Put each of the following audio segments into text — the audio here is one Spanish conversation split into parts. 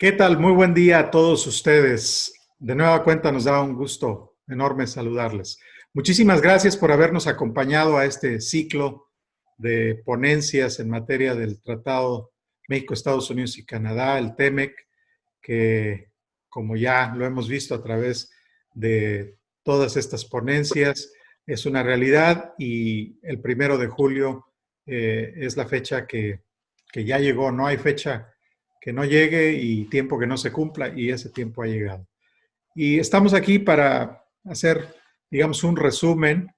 ¿Qué tal? Muy buen día a todos ustedes. De nueva cuenta nos da un gusto enorme saludarles. Muchísimas gracias por habernos acompañado a este ciclo de ponencias en materia del Tratado México, Estados Unidos y Canadá, el TEMEC, que como ya lo hemos visto a través de todas estas ponencias, es una realidad y el 1 de julio es la fecha que ya llegó. No hay fecha que no llegue y tiempo que no se cumpla, y ese tiempo ha llegado. Y estamos aquí para hacer, digamos, un resumen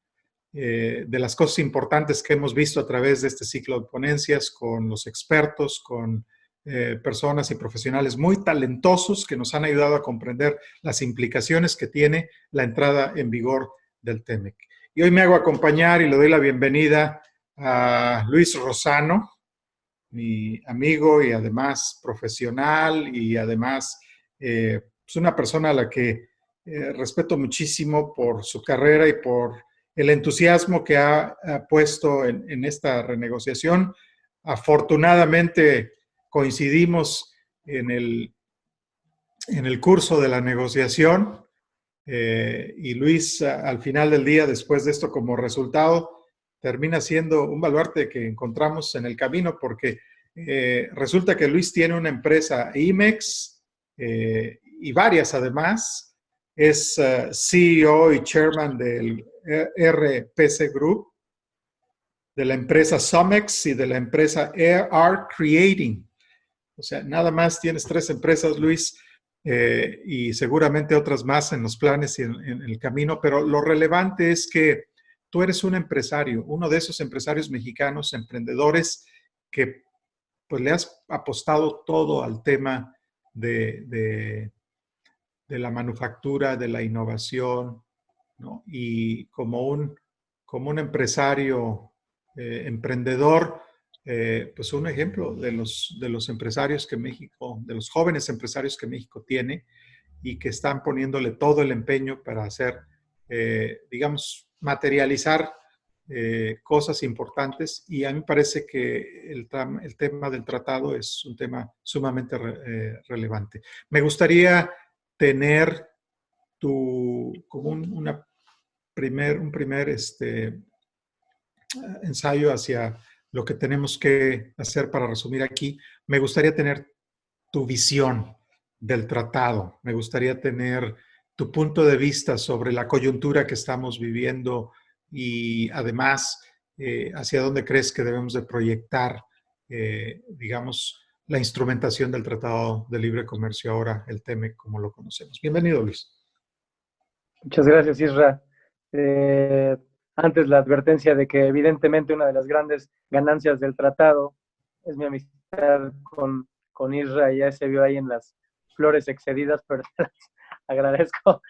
de las cosas importantes que hemos visto a través de este ciclo de ponencias con los expertos, con personas y profesionales muy talentosos que nos han ayudado a comprender las implicaciones que tiene la entrada en vigor del TEMEC. Y hoy me hago acompañar y le doy la bienvenida a Luis Rosano, mi amigo y además profesional y además es una persona a la que respeto muchísimo por su carrera y por el entusiasmo que ha puesto en esta renegociación. Afortunadamente coincidimos en el curso de la negociación y Luis al final del día, después de esto como resultado, termina siendo un baluarte que encontramos en el camino porque resulta que Luis tiene una empresa IMEX y varias además, es CEO y chairman del RPC Group, de la empresa Somex y de la empresa AR Creating. O sea, nada más tienes 3 empresas, Luis, y seguramente otras más en los planes y en el camino, pero lo relevante es que tú eres un empresario, uno de esos empresarios mexicanos, emprendedores, que pues le has apostado todo al tema de, de, de la manufactura, de la innovación, ¿no? Y como un empresario emprendedor, pues un ejemplo de los empresarios que México, de los jóvenes empresarios que México tiene y que están poniéndole todo el empeño para hacer, digamos, materializar cosas importantes. Y a mí me parece que el tema del tratado es un tema sumamente relevante. Me gustaría tener como un primer ensayo hacia lo que tenemos que hacer para resumir aquí. Me gustaría tener tu visión del tratado, me gustaría tener tu punto de vista sobre la coyuntura que estamos viviendo y además hacia dónde crees que debemos de proyectar, digamos, la instrumentación del Tratado de Libre Comercio ahora, el TEMEC, como lo conocemos. Bienvenido, Luis. Muchas gracias, Isra. Eh, Antes la advertencia de que evidentemente una de las grandes ganancias del tratado es mi amistad con Isra, y ya se vio ahí en las flores excedidas, pero las agradezco.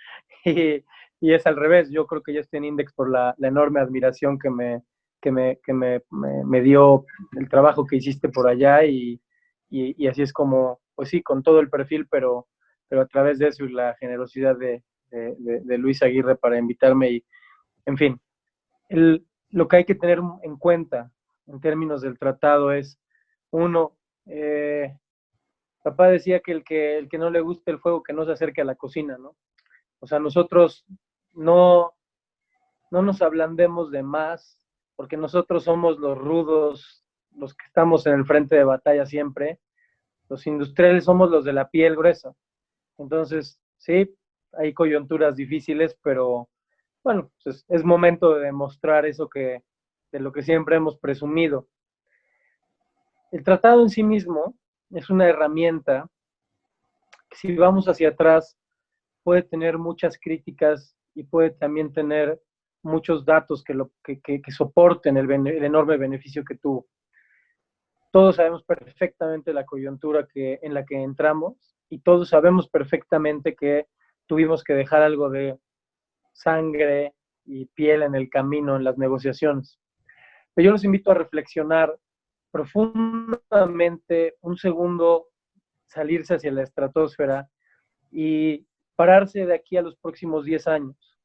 Y, y es al revés, yo creo que yo estoy en Index por la enorme admiración que me dio el trabajo que hiciste por allá, y así es como, pues sí, con todo el perfil, pero a través de eso y la generosidad de Luis Aguirre para invitarme. Y, en fin, lo que hay que tener en cuenta en términos del tratado es, uno, papá decía que el que no le guste el fuego, que no se acerque a la cocina, ¿no? O sea, nosotros no, no nos ablandemos de más, porque nosotros somos los rudos, los que estamos en el frente de batalla siempre. Los industriales somos los de la piel gruesa. Entonces, sí, hay coyunturas difíciles, pero bueno, pues es momento de demostrar eso de lo que siempre hemos presumido. El tratado en sí mismo es una herramienta que, si vamos hacia atrás, puede tener muchas críticas y puede también tener muchos datos que soporten el enorme beneficio que tuvo. Todos sabemos perfectamente la coyuntura en la que entramos, y todos sabemos perfectamente que tuvimos que dejar algo de sangre y piel en el camino, en las negociaciones. Pero yo los invito a reflexionar profundamente un segundo, salirse hacia la estratosfera y pararse de aquí a los próximos 10 años.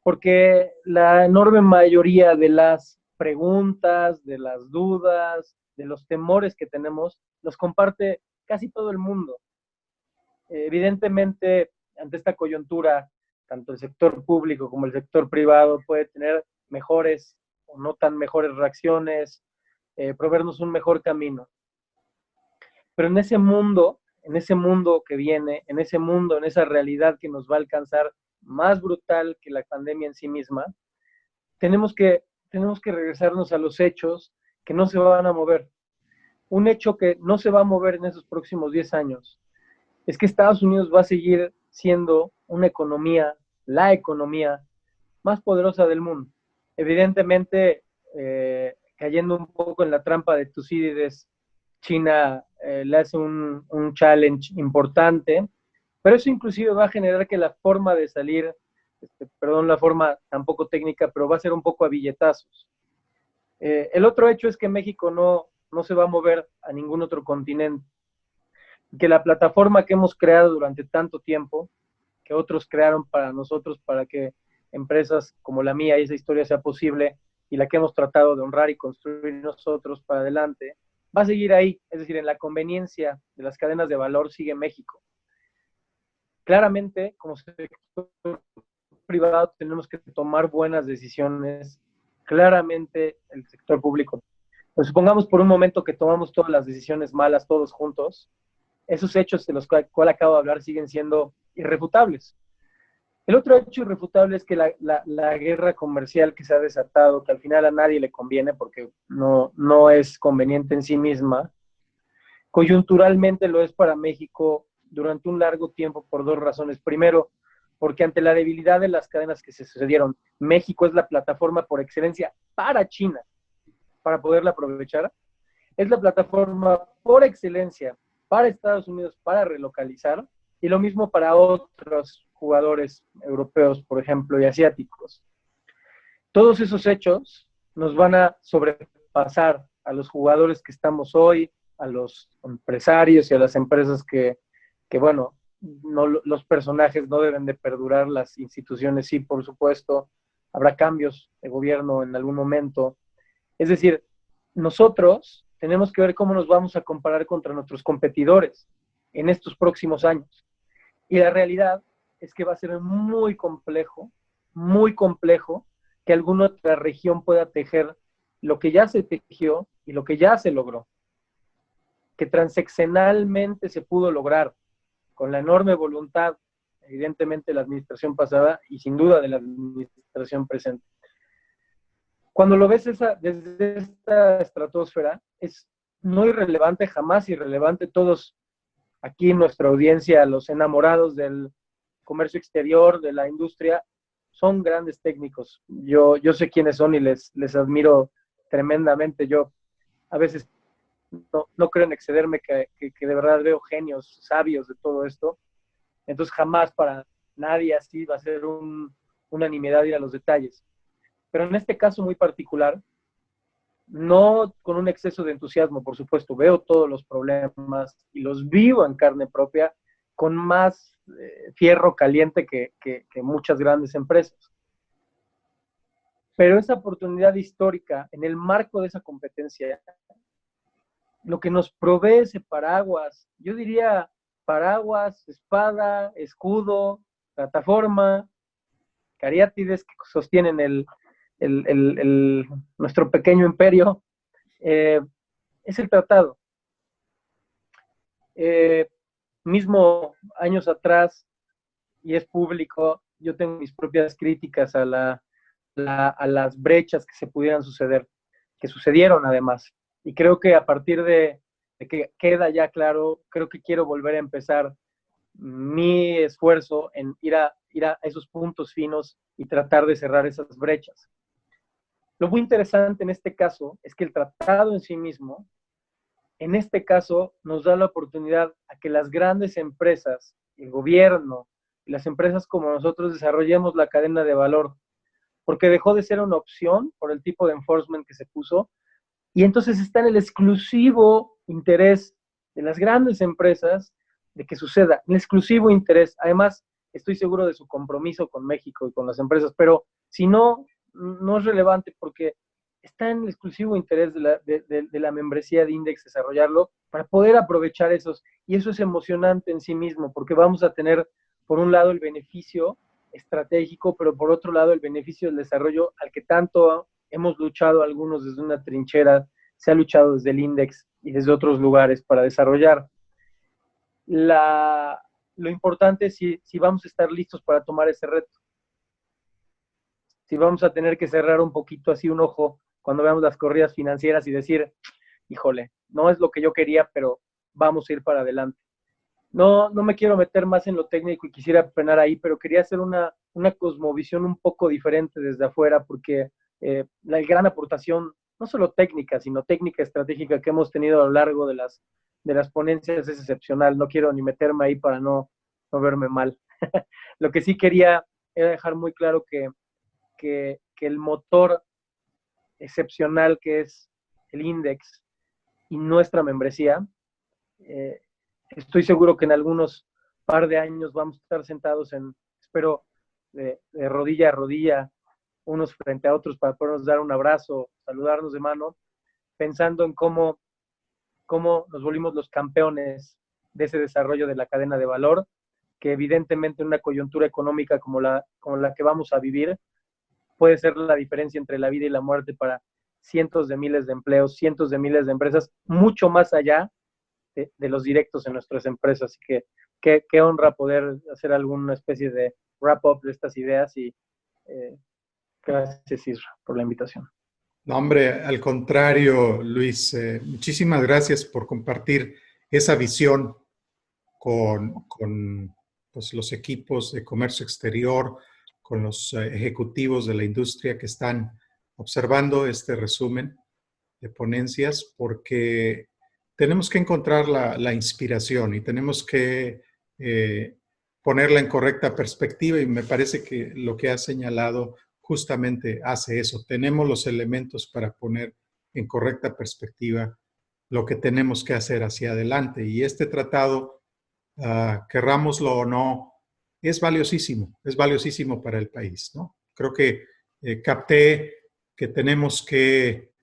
Porque la enorme mayoría de las preguntas, de las dudas, de los temores que tenemos, los comparte casi todo el mundo. Evidentemente, ante esta coyuntura, tanto el sector público como el sector privado puede tener mejores o no tan mejores reacciones, proveernos un mejor camino. Pero en ese mundo que viene, en ese mundo, en esa realidad que nos va a alcanzar más brutal que la pandemia en sí misma, tenemos que regresarnos a los hechos que no se van a mover. Un hecho que no se va a mover en esos próximos 10 años es que Estados Unidos va a seguir siendo una economía, la economía más poderosa del mundo. Evidentemente, cayendo un poco en la trampa de Tucídides, China le hace un challenge importante, pero eso inclusive va a generar que la forma de salir, perdón la forma tampoco técnica, pero va a ser un poco a billetazos. El otro hecho es que México no se va a mover a ningún otro continente, que la plataforma que hemos creado durante tanto tiempo, que otros crearon para nosotros, para que empresas como la mía y esa historia sea posible, y la que hemos tratado de honrar y construir nosotros para adelante, va a seguir ahí, es decir, en la conveniencia de las cadenas de valor sigue México. Claramente, como sector privado, tenemos que tomar buenas decisiones. Claramente, el sector público. Pues supongamos por un momento que tomamos todas las decisiones malas todos juntos, esos hechos de los cuales acabo de hablar siguen siendo irrefutables. El otro hecho irrefutable es que la guerra comercial que se ha desatado, que al final a nadie le conviene porque no es conveniente en sí misma, coyunturalmente lo es para México durante un largo tiempo por dos razones. Primero, porque ante la debilidad de las cadenas que se sucedieron, México es la plataforma por excelencia para China, para poderla aprovechar. Es la plataforma por excelencia para Estados Unidos para relocalizar, y lo mismo para otros jugadores europeos, por ejemplo, y asiáticos. Todos esos hechos nos van a sobrepasar a los jugadores que estamos hoy, a los empresarios y a las empresas que bueno, no, los personajes no deben de perdurar, las instituciones sí, por supuesto, habrá cambios de gobierno en algún momento. Es decir, nosotros tenemos que ver cómo nos vamos a comparar contra nuestros competidores en estos próximos años. Y la realidad es que va a ser muy complejo que alguna otra región pueda tejer lo que ya se tejió y lo que ya se logró, que transeccionalmente se pudo lograr con la enorme voluntad, evidentemente, de la administración pasada y sin duda de la administración presente. Cuando lo ves desde esta estratosfera, es no irrelevante, jamás irrelevante. Todos aquí en nuestra audiencia, los enamorados del comercio exterior, de la industria, son grandes técnicos. Yo sé quiénes son y les admiro tremendamente. Yo a veces no creo en excederme, que de verdad veo genios, sabios de todo esto. Entonces jamás para nadie así va a ser una nimiedad ir a los detalles. Pero en este caso muy particular, no con un exceso de entusiasmo, por supuesto, veo todos los problemas y los vivo en carne propia con más fierro caliente que muchas grandes empresas. Pero esa oportunidad histórica, en el marco de esa competencia, lo que nos provee ese paraguas, yo diría paraguas, espada, escudo, plataforma, cariátides que sostienen nuestro pequeño imperio, es el tratado. Mismo años atrás, y es público, yo tengo mis propias críticas a las brechas que se pudieran suceder, que sucedieron además. Y creo que a partir de que queda ya claro, creo que quiero volver a empezar mi esfuerzo en ir a esos puntos finos y tratar de cerrar esas brechas. Lo muy interesante en este caso es que el tratado en sí mismo, en este caso, nos da la oportunidad a que las grandes empresas, el gobierno y las empresas como nosotros desarrollemos la cadena de valor, porque dejó de ser una opción por el tipo de enforcement que se puso, y entonces está en el exclusivo interés de las grandes empresas de que suceda, el exclusivo interés. Además, estoy seguro de su compromiso con México y con las empresas, pero si no, no es relevante porque está en el exclusivo interés de la membresía de Index desarrollarlo para poder aprovechar esos. Y eso es emocionante en sí mismo, porque vamos a tener, por un lado, el beneficio estratégico, pero por otro lado, el beneficio del desarrollo al que tanto hemos luchado algunos desde una trinchera, se ha luchado desde el Index y desde otros lugares para desarrollar. Lo importante es si vamos a estar listos para tomar ese reto. Si vamos a tener que cerrar un poquito así un ojo cuando veamos las corridas financieras y decir, híjole, no es lo que yo quería, pero vamos a ir para adelante. No me quiero meter más en lo técnico y quisiera penar ahí, pero quería hacer una cosmovisión un poco diferente desde afuera, porque la gran aportación, no solo técnica, sino técnica estratégica que hemos tenido a lo largo de las ponencias es excepcional. No quiero ni meterme ahí para no verme mal. Lo que sí quería era dejar muy claro que el motor excepcional que es el Index y nuestra membresía, estoy seguro que en algunos par de años vamos a estar sentados espero, de rodilla a rodilla, unos frente a otros para podernos dar un abrazo, saludarnos de mano, pensando en cómo nos volvimos los campeones de ese desarrollo de la cadena de valor, que evidentemente en una coyuntura económica como la que vamos a vivir, puede ser la diferencia entre la vida y la muerte para cientos de miles de empleos, cientos de miles de empresas, mucho más allá de los directos en nuestras empresas. Así que qué honra poder hacer alguna especie de wrap-up de estas ideas y gracias, Isra, por la invitación. No, hombre, al contrario, Luis, muchísimas gracias por compartir esa visión con pues, los equipos de comercio exterior, con los ejecutivos de la industria que están observando este resumen de ponencias, porque tenemos que encontrar la inspiración y tenemos que ponerla en correcta perspectiva, y me parece que lo que has señalado justamente hace eso. Tenemos los elementos para poner en correcta perspectiva lo que tenemos que hacer hacia adelante. Y este tratado, querrámoslo o no, es valiosísimo para el país, ¿no? Creo que capté que tenemos que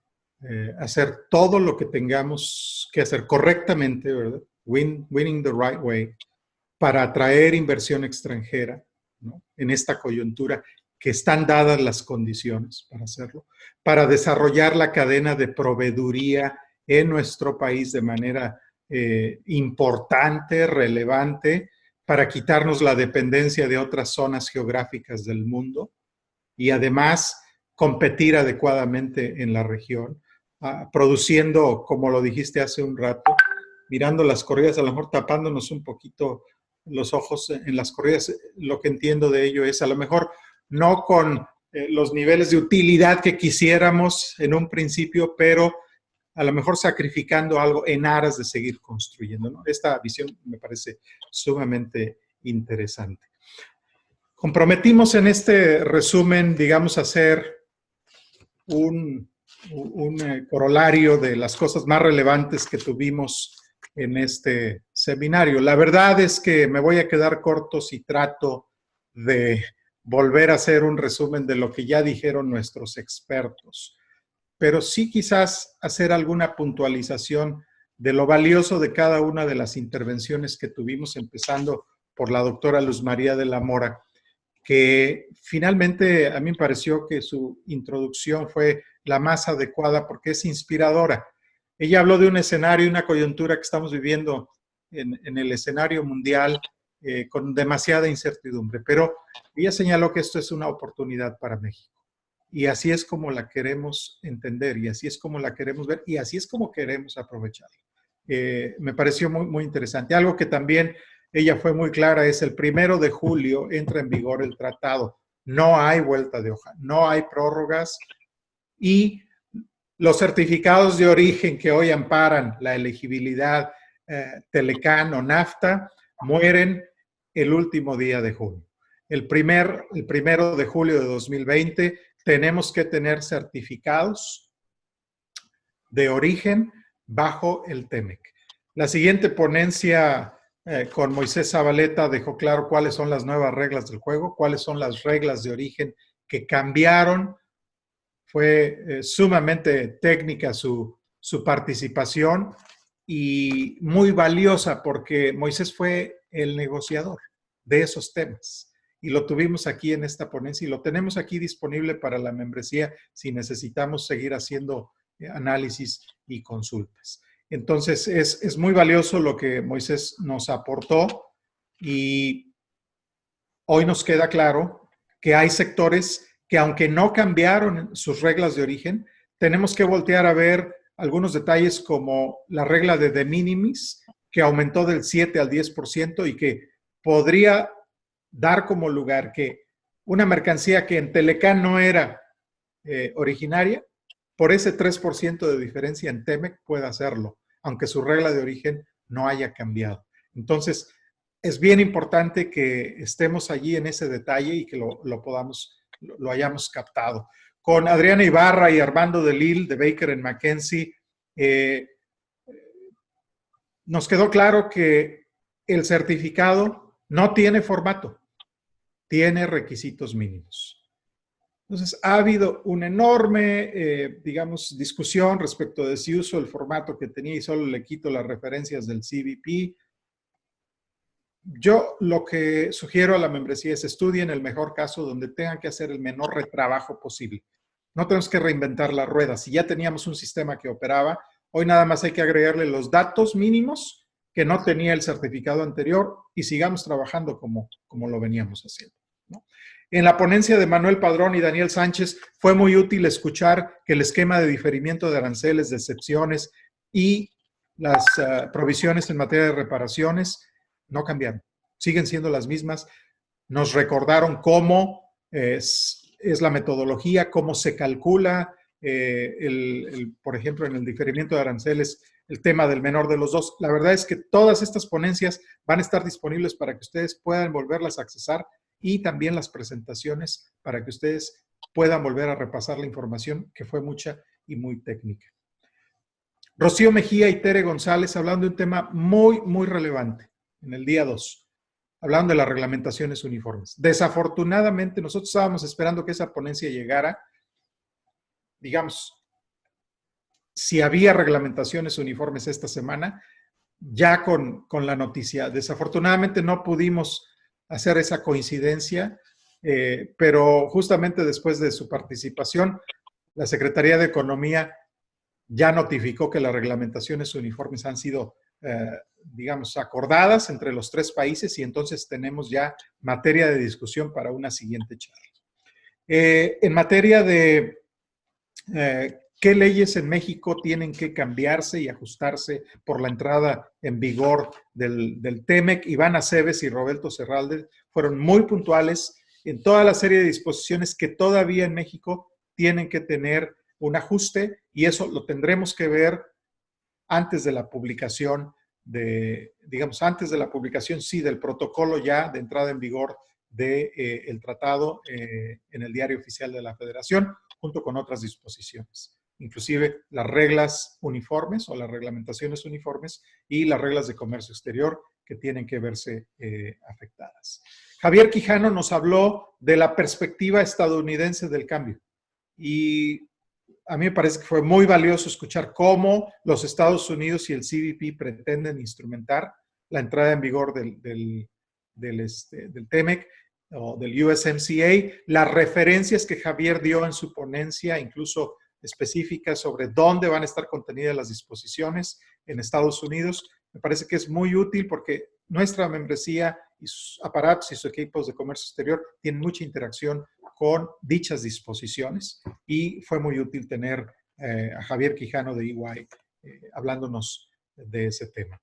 hacer todo lo que tengamos que hacer correctamente, ¿verdad? Winning the right way, para atraer inversión extranjera, ¿no? En esta coyuntura que están dadas las condiciones para hacerlo, para desarrollar la cadena de proveeduría en nuestro país de manera importante, relevante, para quitarnos la dependencia de otras zonas geográficas del mundo y además competir adecuadamente en la región, produciendo, como lo dijiste hace un rato, mirando las corridas, a lo mejor tapándonos un poquito los ojos en las corridas. Lo que entiendo de ello es a lo mejor no con los niveles de utilidad que quisiéramos en un principio, pero a lo mejor sacrificando algo en aras de seguir construyendo, ¿no? Esta visión me parece sumamente interesante. Comprometimos en este resumen, digamos, hacer un corolario de las cosas más relevantes que tuvimos en este seminario. La verdad es que me voy a quedar corto si trato de volver a hacer un resumen de lo que ya dijeron nuestros expertos, pero sí quizás hacer alguna puntualización de lo valioso de cada una de las intervenciones que tuvimos, empezando por la doctora Luz María de la Mora, que finalmente a mí me pareció que su introducción fue la más adecuada porque es inspiradora. Ella habló de un escenario, una coyuntura que estamos viviendo en el escenario mundial con demasiada incertidumbre, pero ella señaló que esto es una oportunidad para México. Y así es como la queremos entender, y así es como la queremos ver, y así es como queremos aprovecharla. Me pareció muy interesante. Algo que también ella fue muy clara es el 1 de julio entra en vigor el tratado. No hay vuelta de hoja, no hay prórrogas, y los certificados de origen que hoy amparan la elegibilidad Telecán o NAFTA mueren el último día de junio. El 1 de julio de 2020 tenemos que tener certificados de origen bajo el TEMEC. La siguiente ponencia con Moisés Zabaleta dejó claro cuáles son las nuevas reglas del juego, cuáles son las reglas de origen que cambiaron Fue sumamente técnica su participación y muy valiosa porque Moisés fue el negociador de esos temas. Y lo tuvimos aquí en esta ponencia y lo tenemos aquí disponible para la membresía si necesitamos seguir haciendo análisis y consultas. Entonces, es muy valioso lo que Moisés nos aportó y hoy nos queda claro que hay sectores que, aunque no cambiaron sus reglas de origen, tenemos que voltear a ver algunos detalles como la regla de minimis, que aumentó del 7 al 10% y que podría dar como lugar que una mercancía que en Telecán no era originaria, por ese 3% de diferencia en Temec pueda hacerlo, aunque su regla de origen no haya cambiado. Entonces, es bien importante que estemos allí en ese detalle y que lo hayamos captado. Con Adriana Ibarra y Armando Delil de Baker McKenzie, nos quedó claro que el certificado no tiene formato, tiene requisitos mínimos. Entonces, ha habido una enorme, digamos, discusión respecto de si uso el formato que tenía y solo le quito las referencias del CBP. Yo lo que sugiero a la membresía es estudien el mejor caso donde tengan que hacer el menor retrabajo posible. No tenemos que reinventar la rueda. Si ya teníamos un sistema que operaba, hoy nada más hay que agregarle los datos mínimos que no tenía el certificado anterior y sigamos trabajando como lo veníamos haciendo, ¿no? En la ponencia de Manuel Padrón y Daniel Sánchez fue muy útil escuchar que el esquema de diferimiento de aranceles, de excepciones y las provisiones en materia de reparaciones no cambiaron, siguen siendo las mismas. Nos recordaron cómo es la metodología, cómo se calcula, por ejemplo, en el diferimiento de aranceles, el tema del menor de los dos. La verdad es que todas estas ponencias van a estar disponibles para que ustedes puedan volverlas a accesar y también las presentaciones para que ustedes puedan volver a repasar la información, que fue mucha y muy técnica. Rocío Mejía y Tere González hablando de un tema muy, muy relevante en el día 2, hablando de las reglamentaciones uniformes. Desafortunadamente, nosotros estábamos esperando que esa ponencia llegara, digamos, si había reglamentaciones uniformes esta semana, ya con la noticia. Desafortunadamente no pudimos hacer esa coincidencia, pero justamente después de su participación, la Secretaría de Economía ya notificó que las reglamentaciones uniformes han sido, digamos, acordadas entre los 3 países y entonces tenemos ya materia de discusión para una siguiente charla. En materia de qué leyes en México tienen que cambiarse y ajustarse por la entrada en vigor del TEMEC, Iván Aceves y Roberto Serralde fueron muy puntuales en toda la serie de disposiciones que todavía en México tienen que tener un ajuste y eso lo tendremos que ver antes de la publicación antes de la publicación, sí, del protocolo ya de entrada en vigor del tratado en el Diario Oficial de la Federación, junto con otras disposiciones, inclusive las reglas uniformes o las reglamentaciones uniformes y las reglas de comercio exterior que tienen que verse afectadas. Javier Quijano nos habló de la perspectiva estadounidense del cambio y a mí me parece que fue muy valioso escuchar cómo los Estados Unidos y el CBP pretenden instrumentar la entrada en vigor del TEMEC o del USMCA, las referencias que Javier dio en su ponencia, incluso específicas sobre dónde van a estar contenidas las disposiciones en Estados Unidos, me parece que es muy útil porque nuestra membresía y sus aparatos y sus equipos de comercio exterior tienen mucha interacción con dichas disposiciones y fue muy útil tener a Javier Quijano de EY hablándonos de ese tema.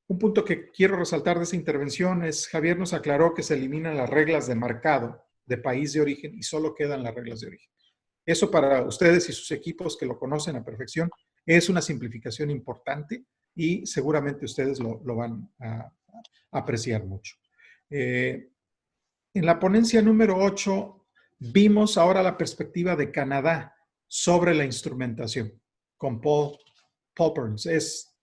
Un punto que quiero resaltar de esa intervención es, Javier nos aclaró que se eliminan las reglas de marcado de país de origen y solo quedan las reglas de origen. Eso para ustedes y sus equipos que lo conocen a perfección es una simplificación importante y seguramente ustedes lo van a apreciar mucho. En la ponencia número 8 vimos ahora la perspectiva de Canadá sobre la instrumentación con Paul Burns. Es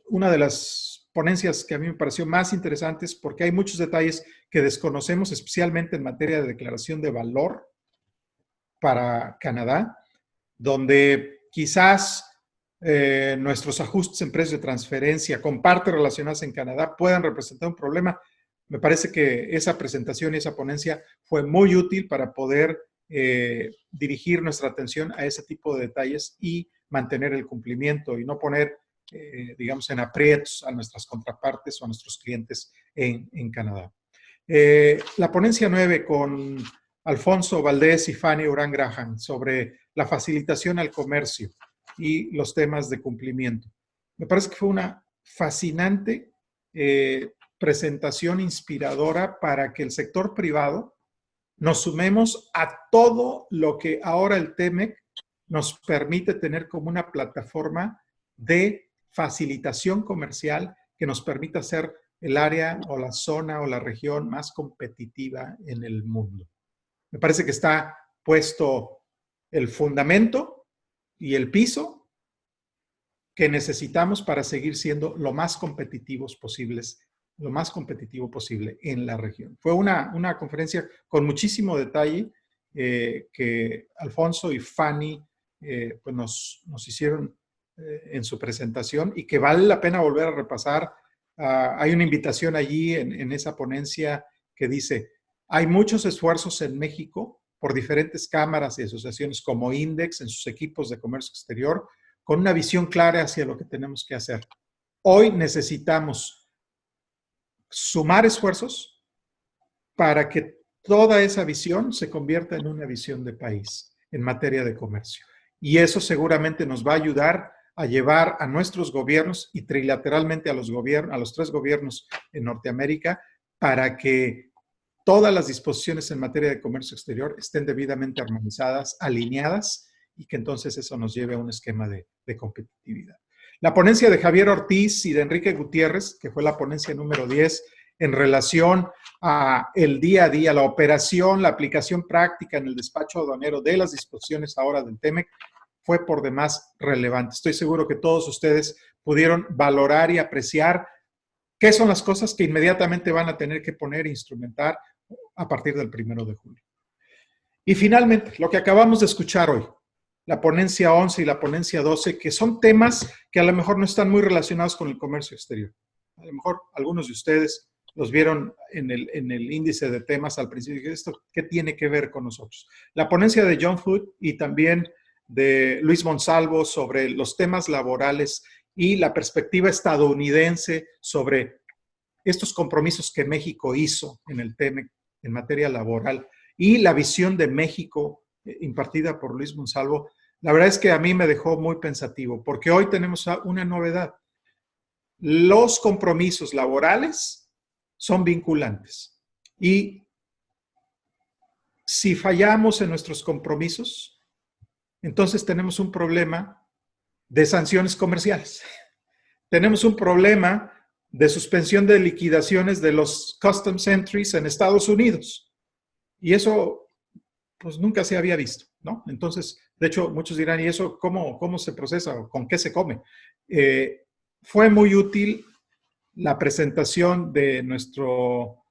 una de las ponencias que a mí me pareció más interesantes porque hay muchos detalles que desconocemos, especialmente en materia de declaración de valor para Canadá, donde quizás nuestros ajustes en precio de transferencia con partes relacionadas en Canadá puedan representar un problema. Me parece que esa presentación y esa ponencia fue muy útil para poder dirigir nuestra atención a ese tipo de detalles y mantener el cumplimiento y no poner, digamos, en aprietos a nuestras contrapartes o a nuestros clientes en Canadá. La ponencia 9 con Alfonso Valdés y Fanny Urán Graham sobre la facilitación al comercio y los temas de cumplimiento. Me parece que fue una fascinante presentación inspiradora para que el sector privado nos sumemos a todo lo que ahora el TEMEC nos permite tener como una plataforma de facilitación comercial que nos permita ser el área o la zona o la región más competitiva en el mundo. Me parece que está puesto el fundamento y el piso que necesitamos para seguir siendo lo más competitivos posibles, lo más competitivo posible en la región. Fue una conferencia con muchísimo detalle que Alfonso y Fanny pues nos hicieron en su presentación y que vale la pena volver a repasar. Hay una invitación allí en esa ponencia que dice, hay muchos esfuerzos en México por diferentes cámaras y asociaciones como INDEX en sus equipos de comercio exterior, con una visión clara hacia lo que tenemos que hacer. Hoy necesitamos sumar esfuerzos para que toda esa visión se convierta en una visión de país en materia de comercio. Y eso seguramente nos va a ayudar a llevar a nuestros gobiernos y trilateralmente a los 3 gobiernos en Norteamérica para que todas las disposiciones en materia de comercio exterior estén debidamente armonizadas, alineadas, y que entonces eso nos lleve a un esquema de competitividad. La ponencia de Javier Ortiz y de Enrique Gutiérrez, que fue la ponencia número 10, en relación a el día a día, la operación, la aplicación práctica en el despacho aduanero de las disposiciones ahora del TEMEC, fue por demás relevante. Estoy seguro que todos ustedes pudieron valorar y apreciar qué son las cosas que inmediatamente van a tener que poner e instrumentar a partir del 1 de julio. Y finalmente, lo que acabamos de escuchar hoy, la ponencia 11 y la ponencia 12, que son temas que a lo mejor no están muy relacionados con el comercio exterior. A lo mejor algunos de ustedes los vieron en el índice de temas al principio. ¿Esto qué tiene que ver con nosotros? La ponencia de John Food y también de Luis Monsalvo sobre los temas laborales y la perspectiva estadounidense sobre estos compromisos que México hizo en el TEMEC en materia laboral y la visión de México impartida por Luis Monsalvo, la verdad es que a mí me dejó muy pensativo, porque hoy tenemos una novedad. Los compromisos laborales son vinculantes y si fallamos en nuestros compromisos, entonces tenemos un problema de sanciones comerciales. Tenemos un problema de suspensión de liquidaciones de los customs entries en Estados Unidos. Y eso, pues, nunca se había visto, ¿no? Entonces, de hecho, muchos dirán, ¿y eso cómo se procesa o con qué se come? Fue muy útil la presentación de nuestro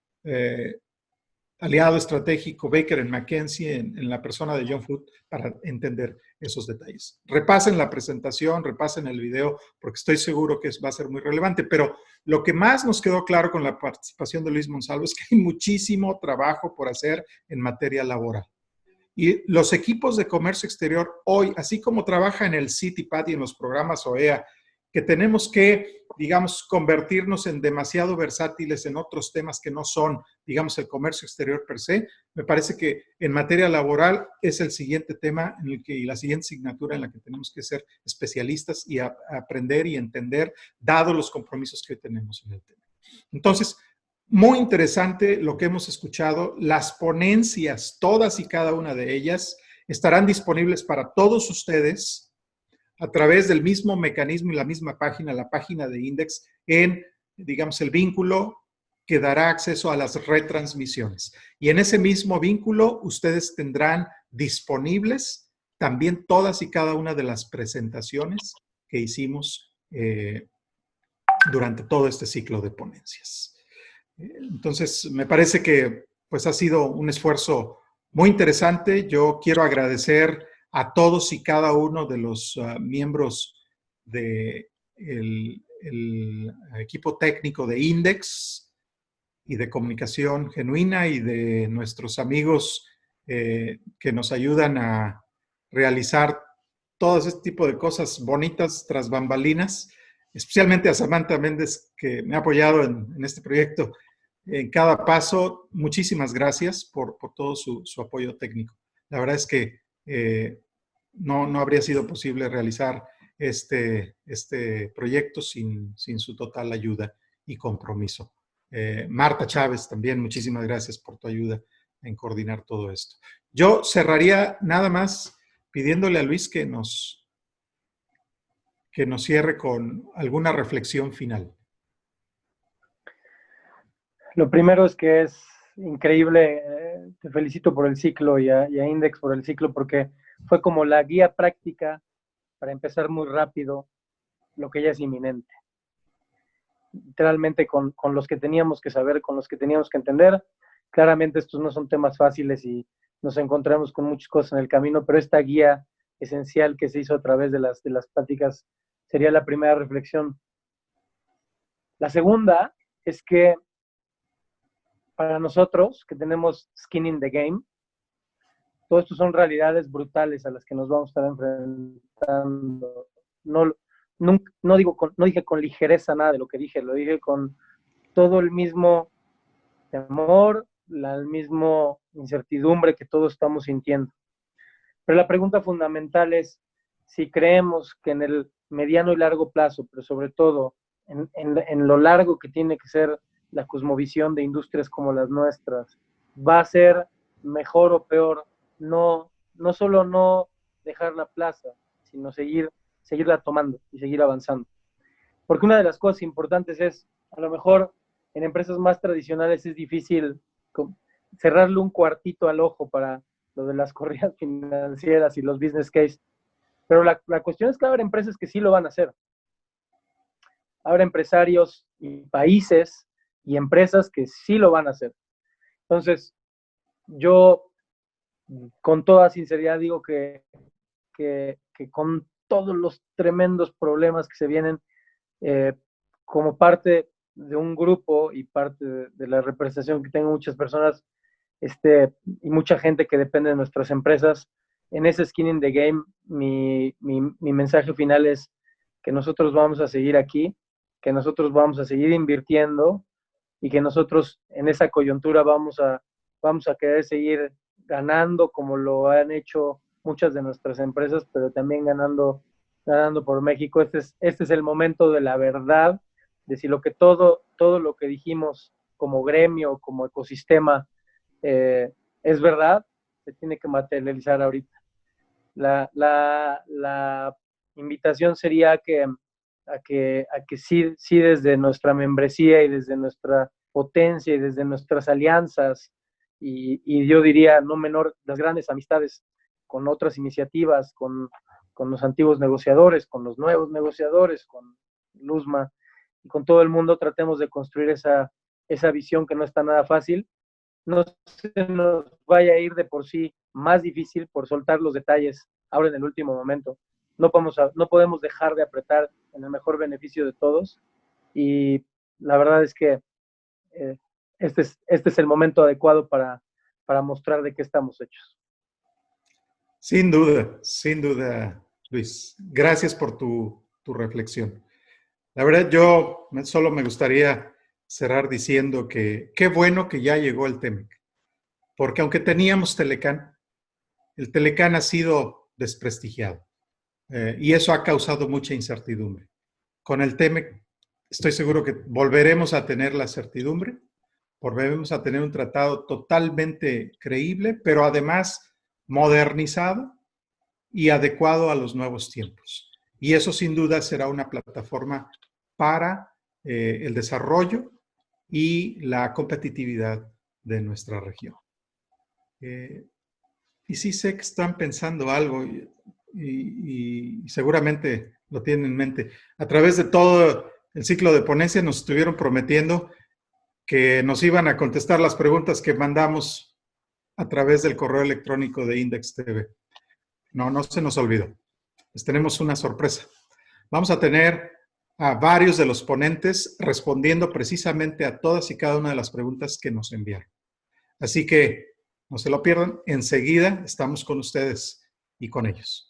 aliado estratégico Baker McKenzie en la persona de John Food para entender esos detalles. Repasen la presentación, repasen el video, porque estoy seguro que va a ser muy relevante, pero lo que más nos quedó claro con la participación de Luis Monsalvo es que hay muchísimo trabajo por hacer en materia laboral. Y los equipos de comercio exterior hoy, así como trabaja en el CITIPAD y en los programas OEA, que tenemos que, digamos, convertirnos en demasiado versátiles en otros temas que no son, digamos, el comercio exterior per se, me parece que en materia laboral es el siguiente tema en el que, y la siguiente asignatura en la que tenemos que ser especialistas y aprender y entender, dado los compromisos que hoy tenemos en el tema. Entonces, muy interesante lo que hemos escuchado. Las ponencias, todas y cada una de ellas, estarán disponibles para todos ustedes a través del mismo mecanismo y la misma página, la página de INDEX, en, digamos, el vínculo que dará acceso a las retransmisiones. Y en ese mismo vínculo, ustedes tendrán disponibles también todas y cada una de las presentaciones que hicimos durante todo este ciclo de ponencias. Entonces, me parece que pues ha sido un esfuerzo muy interesante. Yo quiero agradecer a todos y cada uno de los miembros del el equipo técnico de Index y de Comunicación Genuina y de nuestros amigos que nos ayudan a realizar todo este tipo de cosas bonitas tras bambalinas, especialmente a Samantha Méndez, que me ha apoyado en este proyecto en cada paso. Muchísimas gracias por todo su apoyo técnico. La verdad es que no habría sido posible realizar este proyecto sin su total ayuda y compromiso. Marta Chávez, también muchísimas gracias por tu ayuda en coordinar todo esto. Yo cerraría nada más pidiéndole a Luis que nos cierre con alguna reflexión final. Lo primero es que es increíble, te felicito por el ciclo y a Index por el ciclo, porque fue como la guía práctica para empezar muy rápido lo que ya es inminente. Literalmente con los que teníamos que saber, con los que teníamos que entender. Claramente estos no son temas fáciles y nos encontramos con muchas cosas en el camino, pero esta guía esencial que se hizo a través de las pláticas sería la primera reflexión. La segunda es que para nosotros, que tenemos skin in the game, todo esto son realidades brutales a las que nos vamos a estar enfrentando. No dije con ligereza nada de lo que dije, lo dije con todo el mismo temor, la misma incertidumbre que todos estamos sintiendo. Pero la pregunta fundamental es si creemos que en el mediano y largo plazo, pero sobre todo en lo largo que tiene que ser la cosmovisión de industrias como las nuestras, va a ser mejor o peor, no solo no dejar la plaza, sino seguirla tomando y seguir avanzando. Porque una de las cosas importantes es, a lo mejor en empresas más tradicionales es difícil cerrarle un cuartito al ojo para lo de las corridas financieras y los business case, pero la cuestión es que habrá empresas que sí lo van a hacer. Habrá empresarios y países y empresas que sí lo van a hacer. Entonces, yo con toda sinceridad digo que con todos los tremendos problemas que se vienen, como parte de un grupo y parte de la representación que tengo muchas personas y mucha gente que depende de nuestras empresas, en ese skin in the game, mi mensaje final es que nosotros vamos a seguir aquí, que nosotros vamos a seguir invirtiendo y que nosotros en esa coyuntura vamos a querer seguir ganando como lo han hecho muchas de nuestras empresas, pero también ganando por México. Este es el momento de la verdad, de si todo lo que dijimos como gremio, como ecosistema, es verdad, se tiene que materializar ahorita. La invitación sería a que sí desde nuestra membresía y desde nuestra potencia y desde nuestras alianzas y yo diría no menor las grandes amistades con otras iniciativas, con los antiguos negociadores, con los nuevos negociadores, con Luzma y con todo el mundo, tratemos de construir esa visión que no está nada fácil. No se nos vaya a ir de por sí más difícil por soltar los detalles ahora en el último momento. No podemos dejar de apretar en el mejor beneficio de todos y la verdad es que este es el momento adecuado para mostrar de qué estamos hechos. Sin duda, Luis. Gracias por tu reflexión. La verdad, yo solo me gustaría cerrar diciendo que qué bueno que ya llegó el TEMEC, porque aunque teníamos Telecán, el Telecán ha sido desprestigiado y eso ha causado mucha incertidumbre. Con el TEMEC estoy seguro que volveremos a tener la certidumbre, volveremos a tener un tratado totalmente creíble, pero además modernizado y adecuado a los nuevos tiempos. Y eso sin duda será una plataforma para el desarrollo y la competitividad de nuestra región. Y sí sé que están pensando algo y seguramente lo tienen en mente. A través de todo el ciclo de ponencia nos estuvieron prometiendo que nos iban a contestar las preguntas que mandamos a través del correo electrónico de Index TV. No se nos olvidó. Les tenemos una sorpresa. Vamos a tener a varios de los ponentes respondiendo precisamente a todas y cada una de las preguntas que nos enviaron. Así que no se lo pierdan. Enseguida estamos con ustedes y con ellos.